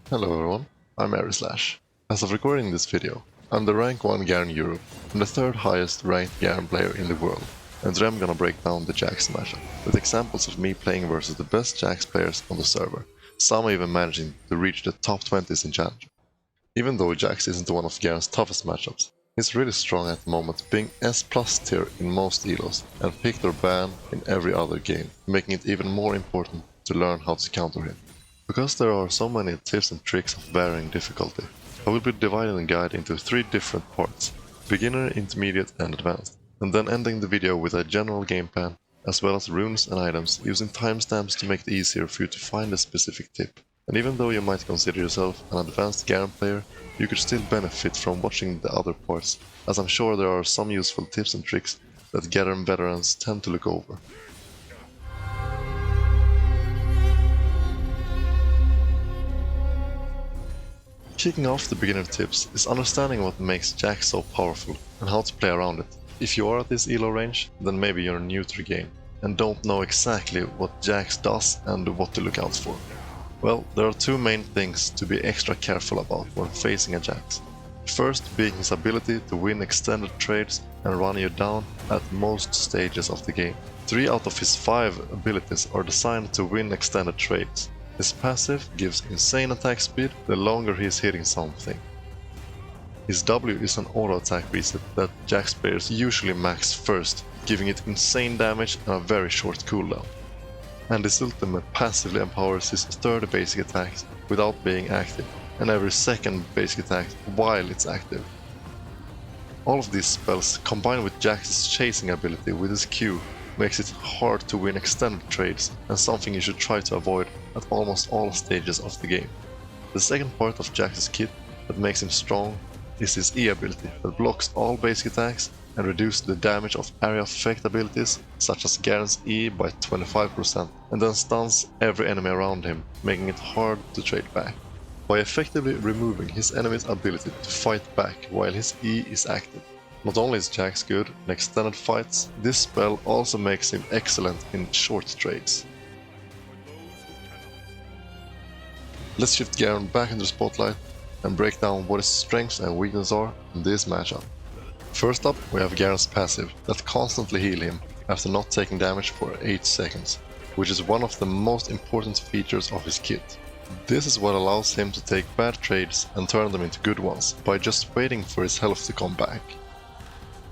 Hello everyone, I'm Erislash. As of recording this video, I'm the rank 1 Garen Europe and the third highest ranked Garen player in the world, and today I'm gonna break down the Jax matchup, with examples of me playing versus the best Jax players on the server, some even managing to reach the top 20s in Challenge. Even though Jax isn't one of Garen's toughest matchups, he's really strong at the moment, being S+ tier in most elos and picked or banned in every other game, making it even more important to learn how to counter him. Because there are so many tips and tricks of varying difficulty, I will be dividing the guide into 3 different parts: beginner, intermediate and advanced, and then ending the video with a general game plan, as well as runes and items, using timestamps to make it easier for you to find a specific tip. And even though you might consider yourself an advanced Garen player, you could still benefit from watching the other parts, as I'm sure there are some useful tips and tricks that Garen veterans tend to look over. Kicking off the beginner tips is understanding what makes Jax so powerful and how to play around it. If you are at this elo range, then maybe you're new to the game and don't know exactly what Jax does and what to look out for. Well, there are 2 main things to be extra careful about when facing a Jax. First being his ability to win extended trades and run you down at most stages of the game. 3 out of his 5 abilities are designed to win extended trades. His passive gives insane attack speed the longer he is hitting something. His W is an auto attack reset that Jax players usually max first, giving it insane damage and a very short cooldown. And his ultimate passively empowers his 3rd basic attacks without being active, and every 2nd basic attack while it's active. All of these spells, combined with Jax's chasing ability with his Q, makes it hard to win extended trades, and something you should try to avoid at almost all stages of the game. The second part of Jax's kit that makes him strong is his E ability that blocks all basic attacks and reduces the damage of area of effect abilities such as Garen's E by 25%, and then stuns every enemy around him, making it hard to trade back. By effectively removing his enemy's ability to fight back while his E is active. Not only is Jax good in extended fights, this spell also makes him excellent in short trades. Let's shift Garen back into the spotlight and break down what his strengths and weaknesses are in this matchup. First up, we have Garen's passive that constantly heals him after not taking damage for 8 seconds, which is one of the most important features of his kit. This is what allows him to take bad trades and turn them into good ones by just waiting for his health to come back.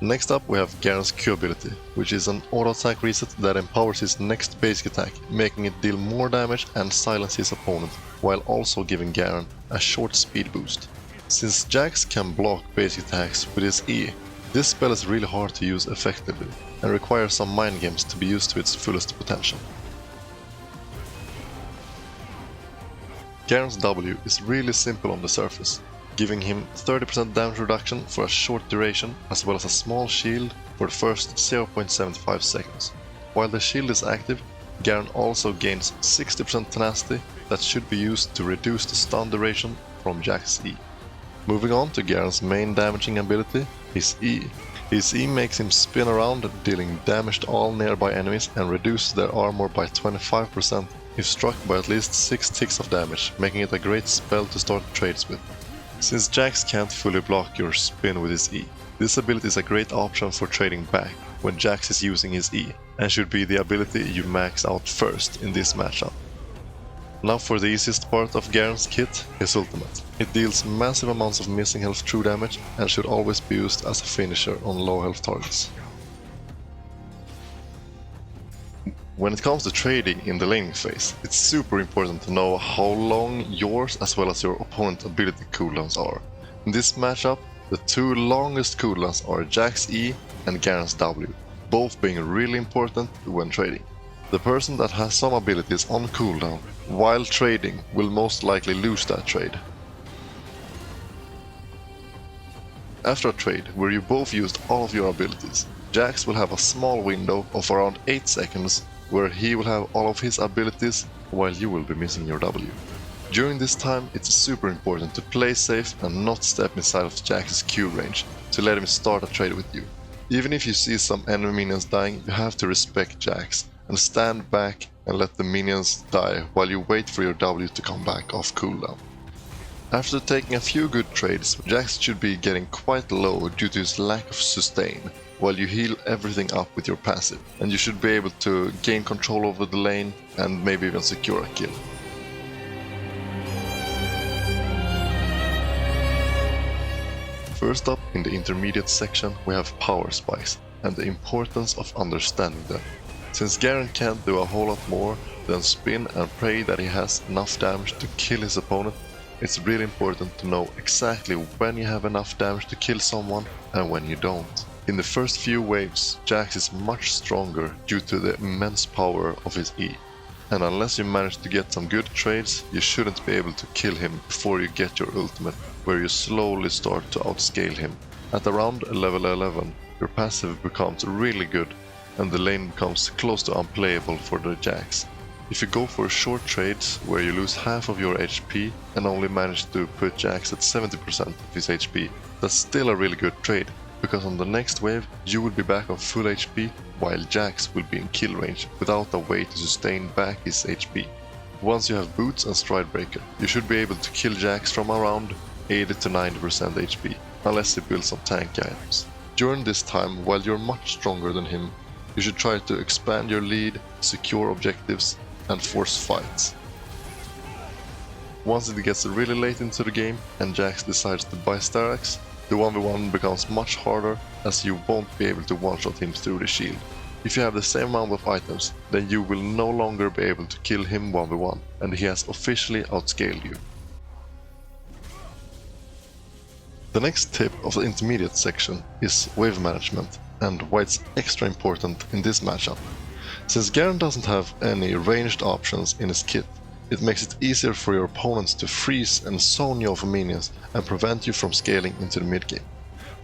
Next up we have Garen's Q ability, which is an auto attack reset that empowers his next basic attack, making it deal more damage and silence his opponent, while also giving Garen a short speed boost. Since Jax can block basic attacks with his E, this spell is really hard to use effectively and requires some mind games to be used to its fullest potential. Garen's W is really simple on the surface, giving him 30% damage reduction for a short duration, as well as a small shield for the first 0.75 seconds. While the shield is active, Garen also gains 60% tenacity that should be used to reduce the stun duration from Jax's E. Moving on to Garen's main damaging ability, his E. His E makes him spin around, dealing damage to all nearby enemies and reduces their armor by 25% if struck by at least 6 ticks of damage, making it a great spell to start trades with. Since Jax can't fully block your spin with his E, this ability is a great option for trading back when Jax is using his E, and should be the ability you max out first in this matchup. Now for the easiest part of Garen's kit, his ultimate. It deals massive amounts of missing health true damage and should always be used as a finisher on low health targets. When it comes to trading in the laning phase, it's super important to know how long yours as well as your opponent's ability cooldowns are. In this matchup, the 2 longest cooldowns are Jax's E and Garen's W, both being really important when trading. The person that has some abilities on cooldown while trading will most likely lose that trade. After a trade where you both used all of your abilities, Jax will have a small window of around 8 seconds where he will have all of his abilities while you will be missing your W. During this time, it's super important to play safe and not step inside of Jax's Q range to let him start a trade with you. Even if you see some enemy minions dying, you have to respect Jax and stand back and let the minions die while you wait for your W to come back off cooldown. After taking a few good trades, Jax should be getting quite low due to his lack of sustain, while you heal everything up with your passive, and you should be able to gain control over the lane and maybe even secure a kill. First up in the intermediate section we have Powerspikes and the importance of understanding them. Since Garen can't do a whole lot more than spin and pray that he has enough damage to kill his opponent, it's really important to know exactly when you have enough damage to kill someone and when you don't. In the first few waves, Jax is much stronger due to the immense power of his E, and unless you manage to get some good trades, you shouldn't be able to kill him before you get your ultimate, where you slowly start to outscale him. At around level 11, your passive becomes really good and the lane becomes close to unplayable for the Jax. If you go for short trades where you lose half of your HP and only manage to put Jax at 70% of his HP, that's still a really good trade, because on the next wave you will be back on full HP while Jax will be in kill range without a way to sustain back his HP. Once you have boots and stride breaker, you should be able to kill Jax from around 80 to 90% HP, unless he builds some tanky items. During this time, while you're much stronger than him, you should try to expand your lead, secure objectives, and force fights. Once it gets really late into the game and Jax decides to buy Starax, the 1v1 becomes much harder as you won't be able to one-shot him through the shield. If you have the same amount of items, then you will no longer be able to kill him 1v1 and he has officially outscaled you. The next tip of the intermediate section is wave management and why it's extra important in this matchup. Since Garen doesn't have any ranged options in his kit, it makes it easier for your opponents to freeze and zone you off minions and prevent you from scaling into the mid game.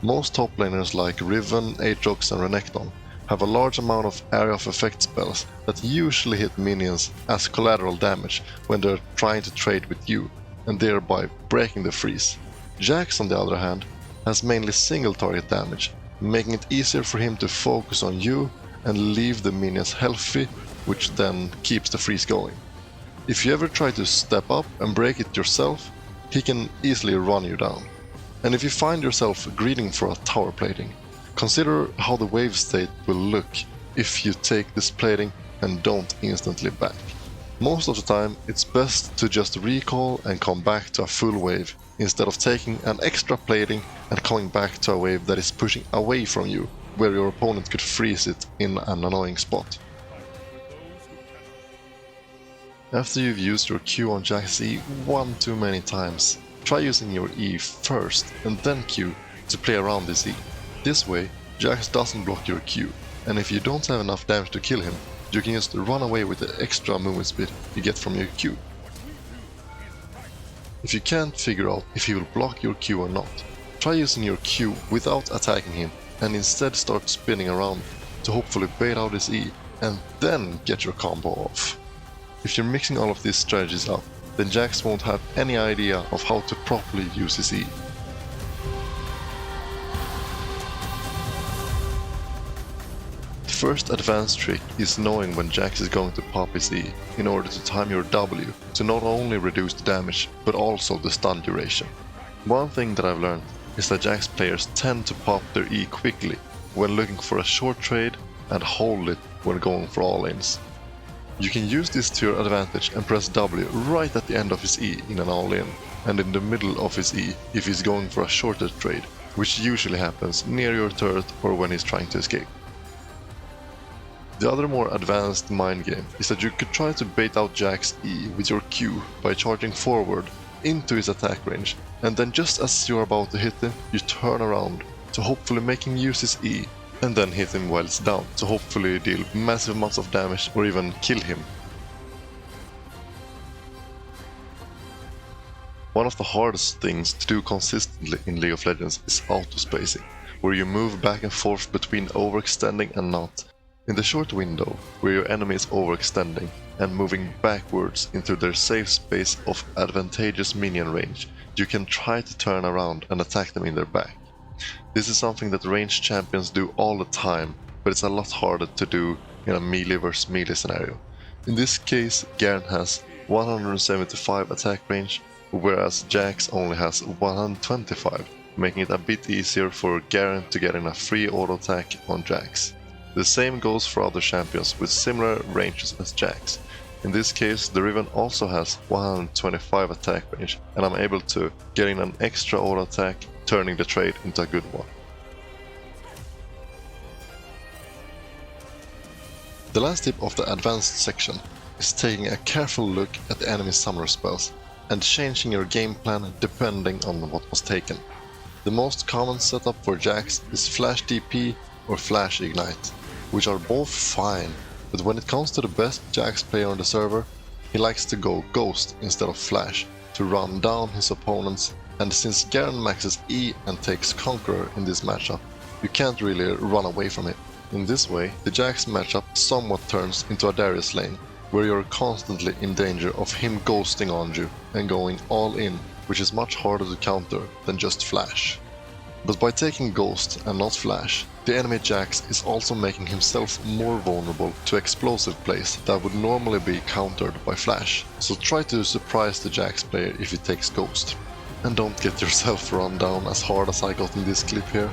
Most top laners like Riven, Aatrox and Renekton have a large amount of area of effect spells that usually hit minions as collateral damage when they're trying to trade with you, and thereby breaking the freeze. Jax, on the other hand, has mainly single target damage, making it easier for him to focus on you and leave the minions healthy, which then keeps the freeze going. If you ever try to step up and break it yourself, he can easily run you down. And if you find yourself greeding for a tower plating, consider how the wave state will look if you take this plating and don't instantly back. Most of the time it's best to just recall and come back to a full wave instead of taking an extra plating and coming back to a wave that is pushing away from you, where your opponent could freeze it in an annoying spot. After you've used your Q on Jax's E one too many times, try using your E first and then Q to play around this E. This way, Jax doesn't block your Q, and if you don't have enough damage to kill him, you can just run away with the extra movement speed you get from your Q. If you can't figure out if he will block your Q or not, try using your Q without attacking him and instead start spinning around to hopefully bait out his E and then get your combo off. If you're mixing all of these strategies up, then Jax won't have any idea of how to properly use his E. The first advanced trick is knowing when Jax is going to pop his E in order to time your W to not only reduce the damage but also the stun duration. One thing that I've learned is that Jax players tend to pop their E quickly when looking for a short trade and hold it when going for all-ins. You can use this to your advantage and press W right at the end of his E in an all-in, and in the middle of his E if he's going for a shorter trade, which usually happens near your turret or when he's trying to escape. The other more advanced mind game is that you could try to bait out Jax's E with your Q by charging forward into his attack range, and then just as you're about to hit him, you turn around to hopefully make him use his E, and then hit him while it's down to hopefully deal massive amounts of damage or even kill him. One of the hardest things to do consistently in League of Legends is auto-spacing, where you move back and forth between overextending and not. In the short window, where your enemy is overextending and moving backwards into their safe space of advantageous minion range, you can try to turn around and attack them in their back. This is something that ranged champions do all the time, but it's a lot harder to do in a melee vs melee scenario. In this case, Garen has 175 attack range, whereas Jax only has 125, making it a bit easier for Garen to get in a free auto attack on Jax. The same goes for other champions with similar ranges as Jax. In this case, the Riven also has 125 attack range, and I'm able to get in an extra auto attack, turning the trade into a good one. The last tip of the advanced section is taking a careful look at the enemy summoner spells and changing your game plan depending on what was taken. The most common setup for Jax is Flash DP or Flash Ignite, which are both fine, but when it comes to the best Jax player on the server, he likes to go Ghost instead of Flash to run down his opponents, and since Garen maxes E and takes Conqueror in this matchup, you can't really run away from him. In this way, the Jax matchup somewhat turns into a Darius lane, where you're constantly in danger of him ghosting on you and going all in, which is much harder to counter than just Flash. But by taking Ghost and not Flash, the enemy Jax is also making himself more vulnerable to explosive plays that would normally be countered by Flash, so try to surprise the Jax player if he takes Ghost. And don't get yourself run down as hard as I got in this clip here.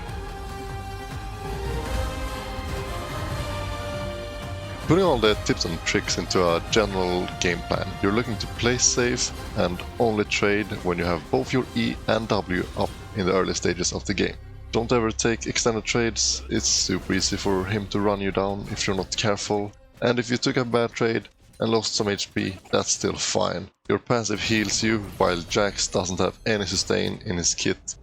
Putting all the tips and tricks into a general game plan, you're looking to play safe and only trade when you have both your E and W up in the early stages of the game. Don't ever take extended trades, it's super easy for him to run you down if you're not careful, and if you took a bad trade and lost some HP, that's still fine. Your passive heals you, while Jax doesn't have any sustain in his kit.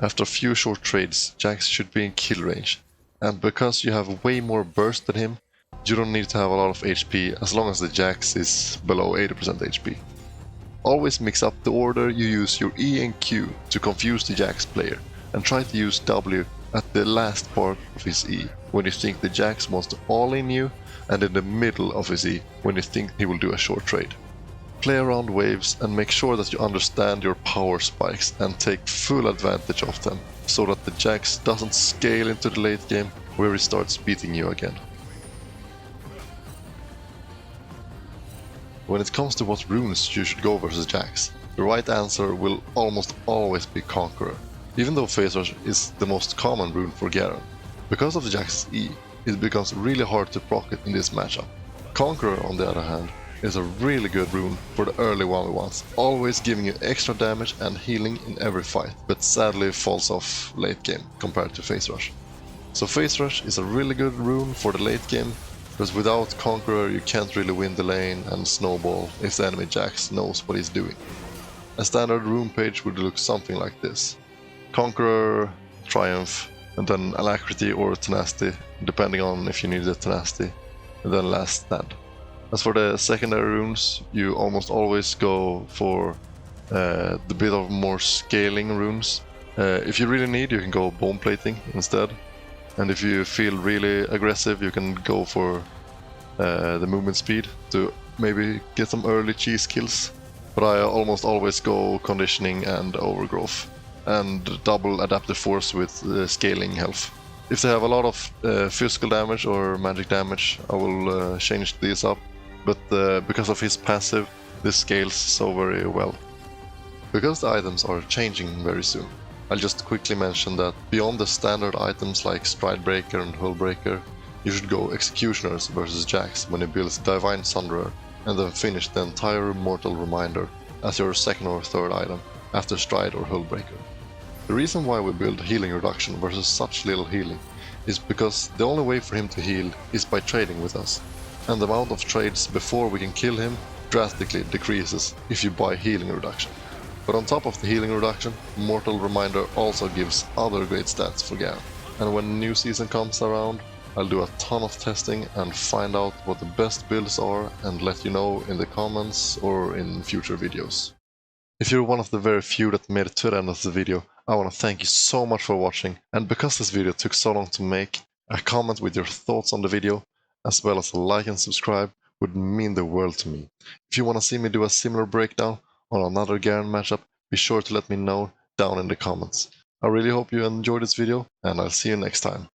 After a few short trades, Jax should be in kill range, and because you have way more burst than him, you don't need to have a lot of HP as long as the Jax is below 80% HP. Always mix up the order you use your E and Q to confuse the Jax player, and try to use W at the last part of his E when you think the Jax wants to all-in you, and in the middle of his E when you think he will do a short trade. Play around waves and make sure that you understand your power spikes and take full advantage of them, so that the Jax doesn't scale into the late game where he starts beating you again. When it comes to what runes you should go versus Jax, the right answer will almost always be Conqueror, even though Phase Rush is the most common rune for Garen. Because of Jax's E, it becomes really hard to proc it in this matchup. Conqueror, on the other hand, is a really good rune for the early 1v1s, always giving you extra damage and healing in every fight, but sadly falls off late game compared to Phase Rush. So Phase Rush is a really good rune for the late game, because without Conqueror you can't really win the lane and snowball if the enemy Jax knows what he's doing. A standard rune page would look something like this: Conqueror, Triumph, and then Alacrity or Tenacity, depending on if you need the Tenacity, and then Last Stand. As for the secondary runes, you almost always go for the bit of more scaling runes. If you really need, you can go Bone Plating instead. And if you feel really aggressive, you can go for the movement speed to maybe get some early cheese kills. But I almost always go Conditioning and Overgrowth, and double Adaptive Force with scaling health. If they have a lot of physical damage or magic damage, I will change these up, but because of his passive, this scales so very well. Because the items are changing very soon, I'll just quickly mention that beyond the standard items like Stride Breaker and Hull Breaker, you should go Executioners versus Jax when he builds Divine Sunderer, and then finish the entire Mortal Reminder as your second or third item after Stride or Hull Breaker. The reason why we build Healing Reduction versus such little healing is because the only way for him to heal is by trading with us, and the amount of trades before we can kill him drastically decreases if you buy Healing Reduction. But on top of the Healing Reduction, Mortal Reminder also gives other great stats for Garen. And when new season comes around, I'll do a ton of testing and find out what the best builds are and let you know in the comments or in future videos. If you're one of the very few that made it to the end of the video, I want to thank you so much for watching, and because this video took so long to make, a comment with your thoughts on the video, as well as a like and subscribe, would mean the world to me. If you want to see me do a similar breakdown on another Garen matchup, be sure to let me know down in the comments. I really hope you enjoyed this video, and I'll see you next time.